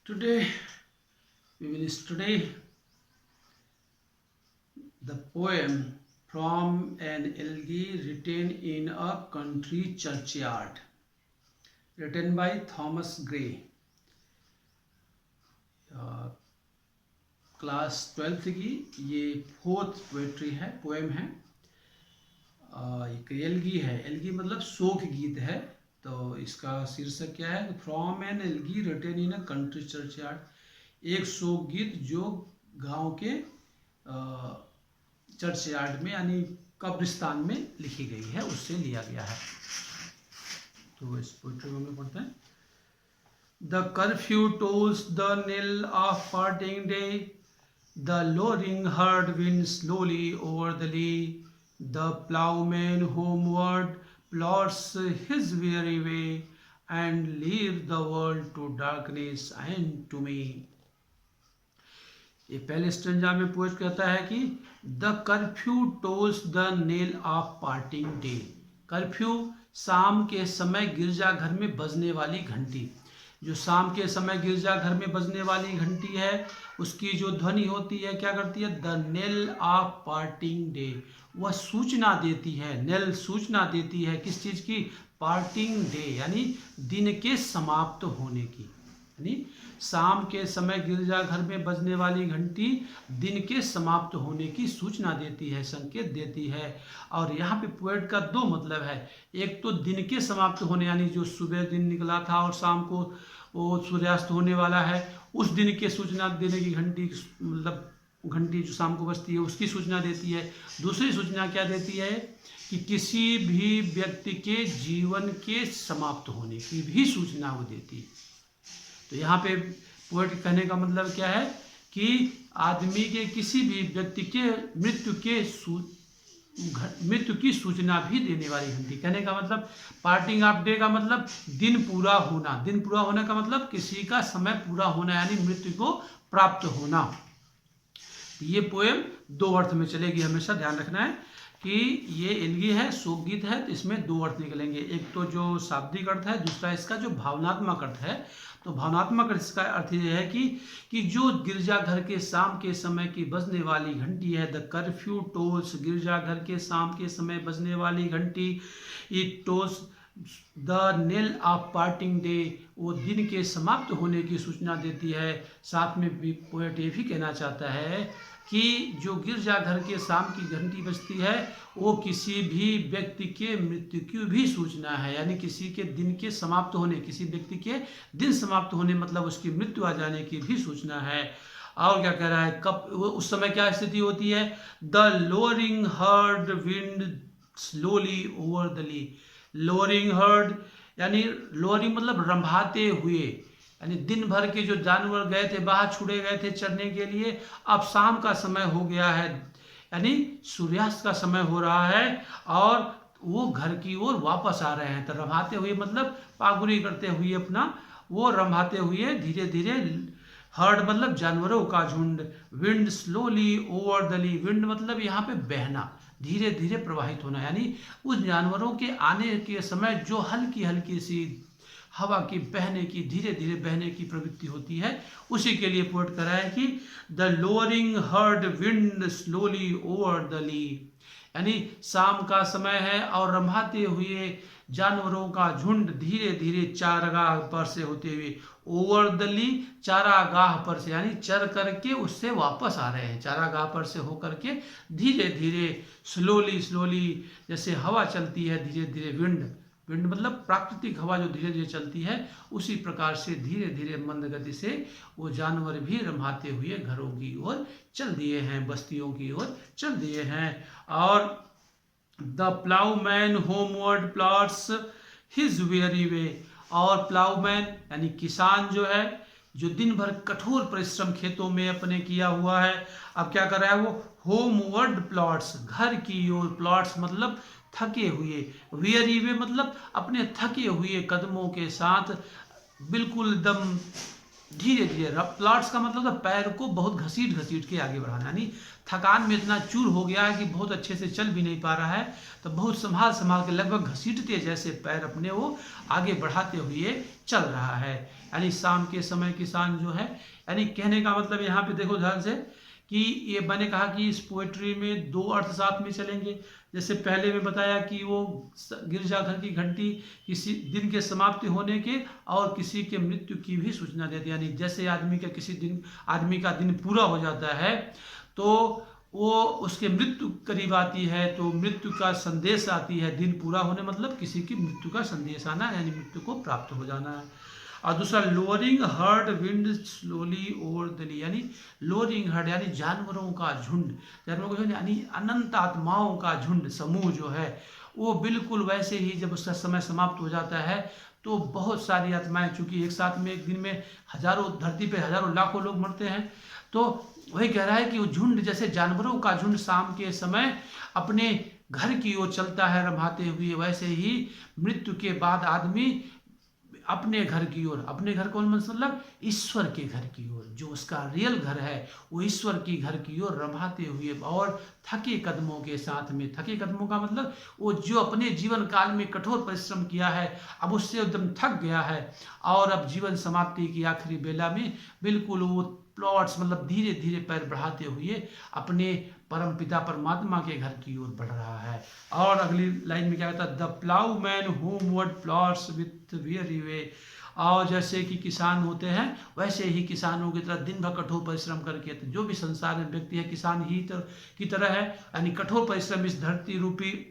Today we will study the poem from an elegy written in a country churchyard, written by Thomas Gray. Class 12th की ये 4th poetry है, poem है। एक algae है, algae मतलब शोक गीत है। तो इसका शीर्षक क्या है? From an elegy written in a country churchyard. एक शोक गीत जो गांव के चर्चयार्ड में यानी कब्रिस्तान में लिखी गई है, उससे लिया गया है। तो इस पोएट्री को हम लोग पढ़ते हैं। The curfew tolls the knell of parting day. The lowering herd winds slowly over the lea. The ploughman homeward plods his weary way and leaves the world to darkness and to me. ये पहले stanza में poet कहता है कि the curfew tolls the knell of parting day. Curfew शाम के समय गिरजाघर में बजने वाली घंटी। जो शाम के समय गिरजाघर में बजने वाली घंटी है, उसकी जो ध्वनि होती है क्या करती है? The knell of parting day. वह सूचना देती है, नेल सूचना देती है किस चीज की? पार्टिंग डे यानी दिन के समाप्त होने की। यानी शाम के समय गिरजाघर में बजने वाली घंटी दिन के समाप्त होने की सूचना देती है, संकेत देती है। और यहाँ पे पोएट का दो मतलब है। एक तो दिन के समाप्त होने यानी जो सुबह दिन निकला था और शाम को वो सूर्यास्त होने वाला है, उस दिन के सूचना देने की घंटी, मतलब घंटी जो शाम को बजती है उसकी सूचना देती है। दूसरी सूचना क्या देती है? कि किसी भी व्यक्ति के जीवन के समाप्त होने की भी सूचना वो देती है। तो यहाँ पे पोएट कहने का मतलब क्या है? कि आदमी के किसी भी व्यक्ति के मृत्यु की सूचना भी देने वाली घंटी। कहने का मतलब पार्टिंग ऑफ डे का मतलब दिन पूरा होना। दिन पूरा होने का मतलब किसी का समय पूरा होना यानी मृत्यु को प्राप्त होना। ये पोएम दो अर्थ में चलेगी, हमेशा ध्यान रखना है कि ये एलगी है, शोक गीत है, तो इसमें दो अर्थ निकलेंगे। एक तो जो शाब्दिक अर्थ है, दूसरा इसका जो भावनात्मक अर्थ है। तो भावनात्मक अर्थ इसका अर्थ ये है कि जो गिरजाघर के शाम के समय की बजने वाली घंटी है, द कर्फ्यू टोल्स, गिरजाघर के शाम के समय बजने वाली घंटी, it tolls the knell of parting day, वो दिन के समाप्त होने की सूचना देती है। साथ में भी पोएट ये भी कहना चाहता है कि जो गिरजाघर के शाम की घंटी बजती है वो किसी भी व्यक्ति के मृत्यु की भी सूचना है। यानी किसी के दिन के समाप्त होने, किसी व्यक्ति के दिन समाप्त होने मतलब उसकी मृत्यु आ जाने की भी सूचना है। और क्या कह रहा है? कब उस समय क्या स्थिति होती है? The lowering herd wind slowly over the lea. Lowing herd यानी लोअरिंग मतलब रंभाते हुए, यानी दिन भर के जो जानवर गए थे बाहर, छुड़े गए थे चरने के लिए, अब शाम का समय हो गया है, यानी सूर्यास्त का समय हो रहा है और वो घर की ओर वापस आ रहे हैं। तो रंभाते हुए मतलब पागुरी करते हुए अपना वो रंभाते हुए धीरे धीरे, हर्ड मतलब जानवरों का झुंड, wind slowly over the lea, wind मतलब यहाँ पे बहना, धीरे धीरे प्रवाहित होना, यानी उस जानवरों के आने के समय जो हल्की हल्की सी हवा की बहने की, धीरे धीरे बहने की प्रवृत्ति होती है, उसी के लिए पोएट कर रहा है कि the lowering herd wind slowly over the lea, यानी शाम का समय है और रंभाते हुए जानवरों का झुंड धीरे धीरे चारागाह पर से होते हुए, ओवर द ली चारागाह पर से यानी चर करके उससे वापस आ रहे हैं, चारागाह पर से होकर के धीरे धीरे, स्लोली स्लोली, जैसे हवा चलती है धीरे धीरे, विंड मतलब प्राकृतिक हवा जो धीरे धीरे चलती है, उसी प्रकार से धीरे धीरे मंद गति से वो जानवर भी रंभाते हुए घरों की ओर चल दिए हैं, बस्तियों की ओर चल दिए हैं। और the ploughman homeward plods his weary way, और प्लाउमैन यानी किसान जो है, जो दिन भर कठोर परिश्रम खेतों में अपने किया हुआ है, अब क्या कर रहा है? वो होमवर्ड प्लॉट्स, घर की ओर, प्लॉट्स मतलब थके हुए, वेरी वे मतलब अपने थके हुए कदमों के साथ बिल्कुल एकदम धीरे धीरे। प्लॉट्स का मतलब है पैर को बहुत घसीट घसीट के आगे बढ़ाना, यानी थकान में इतना चूर हो गया है कि बहुत अच्छे से चल भी नहीं पा रहा है, तो बहुत संभाल संभाल के लगभग घसीटते जैसे पैर अपने वो आगे बढ़ाते हुए चल रहा है। यानी शाम के समय किसान जो है, यानी कहने का मतलब यहाँ पे देखो ध्यान से कि ये मैंने कहा कि इस पोएट्री में दो अर्थ साथ में चलेंगे। जैसे पहले में बताया कि वो गिरजाघर की घंटी किसी दिन के समाप्ति होने के और किसी के मृत्यु की भी सूचना देती है। यानी जैसे आदमी का दिन पूरा हो जाता है तो वो उसके मृत्यु करीब आती है, तो मृत्यु का संदेश आती है। दिन पूरा होने मतलब किसी की मृत्यु का संदेश आना, यानी मृत्यु को प्राप्त हो जाना है। और दूसरा lowering herd wind slowly over the lea, यानी लोअरिंग हर्ड यानी जानवरों का झुंड, यानी अनंत आत्माओं का झुंड समूह जो है वो बिल्कुल वैसे ही जब उसका समय समाप्त हो जाता है तो बहुत सारी आत्माएं, चूंकि एक साथ में एक दिन में हजारों, धरती पे हजारों लाखों लोग मरते हैं, तो वही कह रहा है कि वो झुंड जैसे जानवरों का झुंड शाम के समय अपने घर की ओर चलता है रम्भाते हुए, वैसे ही मृत्यु के बाद आदमी अपने घर की ओर, अपने घर कौन मतलब ईश्वर के घर की ओर, जो उसका रियल घर है वो ईश्वर की घर की ओर रम्भाते हुए और थके कदमों के साथ में। थके कदमों का मतलब वो जो अपने जीवन काल में कठोर परिश्रम किया है, अब उससे एकदम थक गया है और अब जीवन समाप्ति की आखिरी बेला में बिल्कुल वो प्लॉट्स मतलब धीरे धीरे पैर बढ़ाते हुए अपने परम पिता परमात्मा के घर की ओर बढ़ रहा है। और अगली लाइन में क्या कहता है, the plough man homeward plots with very way. और जैसे कि किसान होते हैं वैसे ही किसानों की तरह दिन भर कठोर परिश्रम करके, तो जो भी संसार में व्यक्ति है किसान ही की तरह है, यानी कठोर परिश्रम इस धरती रूपी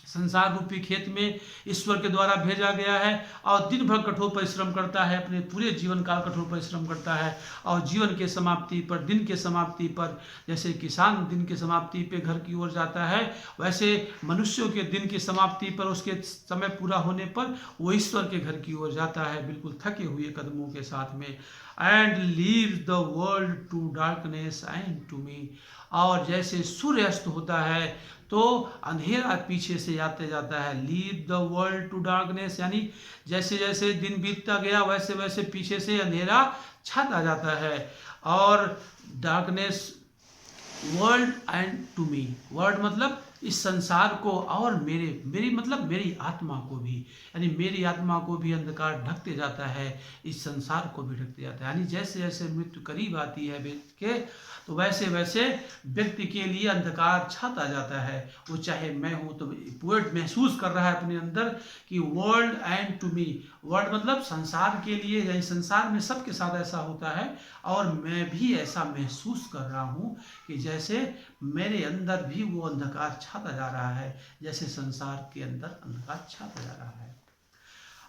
संसार रूपी खेत में ईश्वर के द्वारा भेजा गया है और दिन भर कठोर परिश्रम करता है, अपने पूरे जीवन काल कठोर परिश्रम करता है। और जीवन के समाप्ति पर, दिन के समाप्ति पर, जैसे किसान दिन के समाप्ति पे घर की ओर जाता है, वैसे मनुष्यों के दिन की समाप्ति पर, उसके समय पूरा होने पर वो ईश्वर के घर की ओर जाता है बिल्कुल थके हुए कदमों के साथ में। And leave the world to darkness and to me. और जैसे सूर्य अस्त होता है तो अंधेरा पीछे से आते जाता है। Leave the world to darkness, यानी जैसे जैसे दिन बीतता गया वैसे वैसे पीछे से अंधेरा छाता जाता है। और darkness world and to me, world मतलब इस संसार को और मेरी मतलब मेरी आत्मा को भी, यानी मेरी आत्मा को भी अंधकार ढकते जाता है, इस संसार को भी ढकते जाता है। यानी जैसे जैसे मृत्यु करीब आती है व्यक्ति के तो वैसे वैसे व्यक्ति के लिए अंधकार छाता जाता है। वो चाहे मैं हूँ, तो पोएट महसूस कर रहा है अपने अंदर कि world and to me, world मतलब संसार के लिए, यानी संसार में सबके साथ ऐसा होता है और मैं भी ऐसा महसूस कर रहा हूँ कि जैसे मेरे अंदर भी वो अंधकार छाता जा रहा है, जैसे संसार के अंदर अंधकार छाता जा रहा है।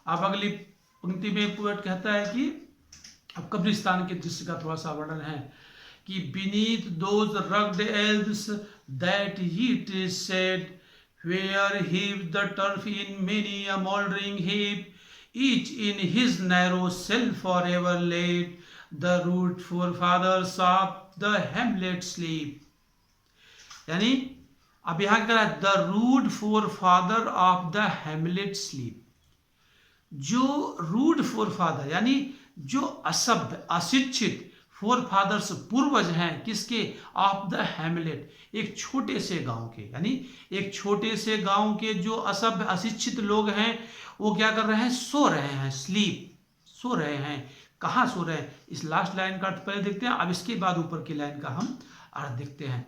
अब अगली पंक्ति में पोएट कहता है कि अब कब्रिस्तान के दृश्य का थोड़ा सा वर्णन है कि beneath those rugged elms that heat is shed, where heaved the turf in many a mouldering heap, each in his narrow cell forever laid, the rude forefathers of the hamlet sleep। यानी अब यहाँ कह रहा है the rude forefather of the hamlet sleep. जो rude forefather यानी जो असभ्य अशिक्षित, फोर फादर्स पूर्वज हैं किसके, ऑफ द हैमलेट, एक छोटे से गांव के, यानी एक छोटे से गांव के जो असभ्य अशिक्षित लोग हैं वो क्या कर रहे हैं, सो रहे हैं, स्लीप, सो रहे हैं। कहाँ सो रहे हैं, इस लास्ट लाइन का अर्थ पहले देखते हैं, अब इसके बाद ऊपर की लाइन का हम अर्थ देखते हैं।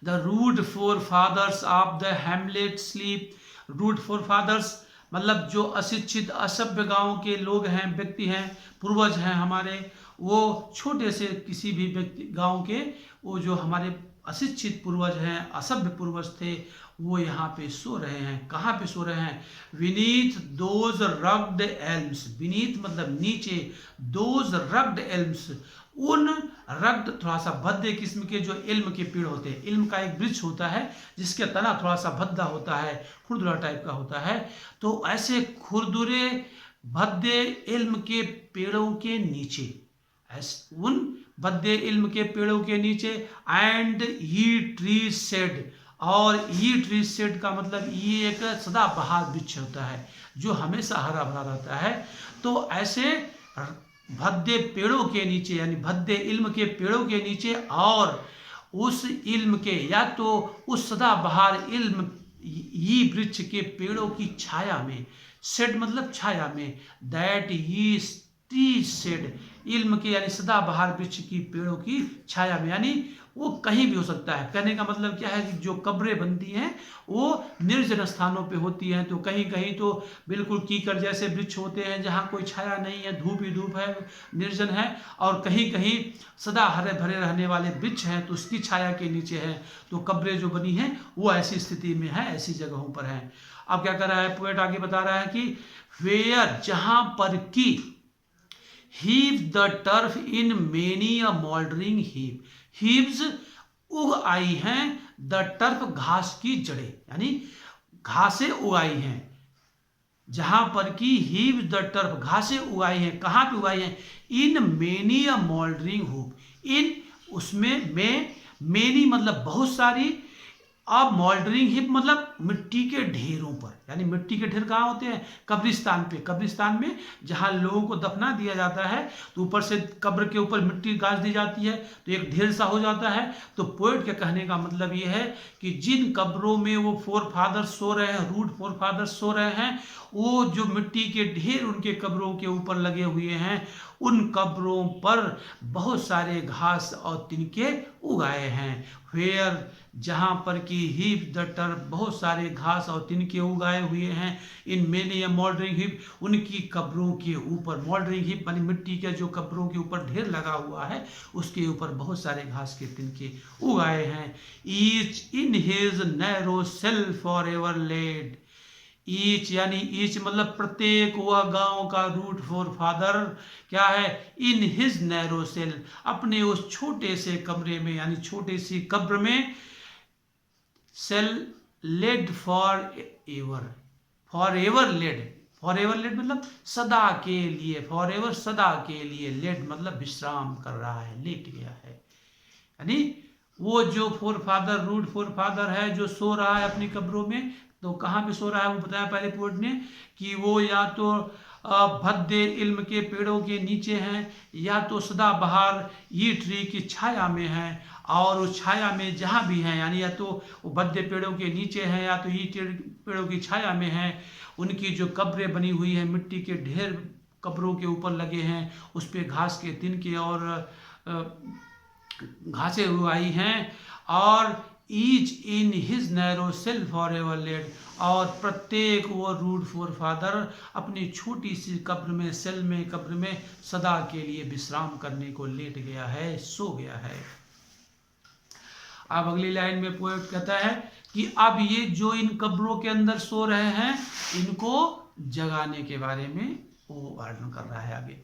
The rude forefathers of the hamlet sleep. Rude forefathers मतलब जो अशिक्षित असभ्य गांव के लोग हैं, व्यक्ति हैं, पूर्वज हैं हमारे, वो छोटे से किसी भी व्यक्ति गांव के, वो जो हमारे अशिक्षित पूर्वज हैं, असभ्य पूर्वज थे, वो यहाँ पे सो रहे हैं। कहाँ पे सो रहे हैं, Vineeth those rugged elms, Vineeth मतलब नीचे, दोज रग्ड एल्म्स, उन रग्ड थोड़ा सा भद्दे किस्म के जो इल्म के पेड़ होते हैं, इल्म का एक वृक्ष होता है जिसके तना थोड़ा सा भद्दा होता है, खुरदुरा टाइप का होता है, तो ऐसे खुरदुरे भद्दे इल्म के पेड़ों के नीचे, उन भद्दे इल्म के पेड़ों के नीचे, एंड ये ट्री शेड, और ये ट्री शेड का मतलब ये एक सदाबहार वृक्ष होता है जो हमेशा हरा भरा रहता है। तो ऐसे भद्दे पेड़ों के नीचे, यानी भद्दे इल्म के पेड़ों के नीचे, और उस इल्म के या तो उस सदाबहार इल्म ये वृक्ष के पेड़ों की छाया में, शेड मतलब छाया में, दैट ये ट्री शेड, इल्म के यानी सदाबहार वृक्ष की पेड़ों की छाया में, यानी वो कहीं भी हो सकता है। कहने का मतलब क्या है कि जो कब्रें बनती हैं वो निर्जन स्थानों पे होती हैं, तो कहीं कहीं तो बिल्कुल कीकर जैसे वृक्ष होते हैं जहाँ कोई छाया नहीं है, धूप ही धूप है, निर्जन है, और कहीं कहीं सदा हरे भरे रहने वाले वृक्ष हैं तो उसकी छाया के नीचे है। तो कब्रें जो बनी हैं वो ऐसी स्थिति में है, ऐसी जगहों पर हैं। अब क्या कर रहा है पोएट, आगे बता रहा है कि वेयर, जहां पर की, heave the turf in many a mouldering heave, heaves उग आई हैं, द टर्फ घास की जड़ें, यानी घासें उगाई हैं, जहां पर की हीव द टर्फ घासें उगाई हैं, कहां पे उगाई हैं, इन मेनी अ मोल्डरिंग हूप, इन उसमें में, मेनी मतलब बहुत सारी, अब मोल्डरिंग हिप मतलब मिट्टी के ढेरों पर, यानी मिट्टी के ढेर कहाँ होते हैं, कब्रिस्तान पे, कब्रिस्तान में जहाँ लोगों को दफना दिया जाता है तो ऊपर से कब्र के ऊपर मिट्टी गाज दी जाती है तो एक ढेर सा हो जाता है। तो पोएट के कहने का मतलब ये है कि जिन कब्रों में वो फोर फादर्स सो रहे हैं, रूट फोर फादर्स सो रहे हैं, वो जो मिट्टी के ढेर उनके कब्रों के ऊपर लगे हुए हैं, उन कब्रों पर बहुत सारे घास और तिनके उगाए हैं। वेयर, जहाँ पर कि हीप द टर्फ, बहुत सारे घास और तिनके उगाए हुए हैं, इन मेनी मोल्डरिंग हीप, उनकी कब्रों के ऊपर, मोल्डरिंग हीप यानी मिट्टी के जो कब्रों के ऊपर ढेर लगा हुआ है उसके ऊपर बहुत सारे घास के तिनके उगाए हैं। Each in his narrow cell for ever laid, each यानी ईच मतलब प्रत्येक, वह गांव का रूट फोर फादर क्या है, इन हिज नैरो सेल, अपने उस छोटे से कमरे में, यानी छोटे सी कब्र में, cell laid for ever, for ever laid, for ever laid मतलब सदा के लिए, फॉर एवर सदा के लिए, लेड मतलब विश्राम कर रहा है, लेट गया है, यानी वो जो forefather, rude forefather है जो सो रहा है अपनी कब्रों में, तो कहाँ पे सो रहा है वो बताया पहले पोएट ने कि वो या तो भद्दे इल्म के पेड़ों के नीचे हैं, या तो सदाबहार ये ट्री की छाया में है, और उस छाया में जहाँ भी हैं, यानी या तो वो भद्दे पेड़ों के नीचे हैं या तो ये पेड़ों की छाया में हैं, उनकी जो कब्रें बनी हुई हैं, मिट्टी के ढेर कब्रों के ऊपर लगे हैं, उस पर घास के तिनके और घासें उगाई हैं, और each in his narrow cell for ever laid, और प्रत्येक वो रूट फोर फादर अपनी छोटी सी कब्र में, सेल में, कब्र में सदा के लिए विश्राम करने को लेट गया है, सो गया है। अब अगली लाइन में पोएट कहता है कि अब ये जो इन कब्रों के अंदर सो रहे हैं, इनको जगाने के बारे में वो वर्णन कर रहा है आगे।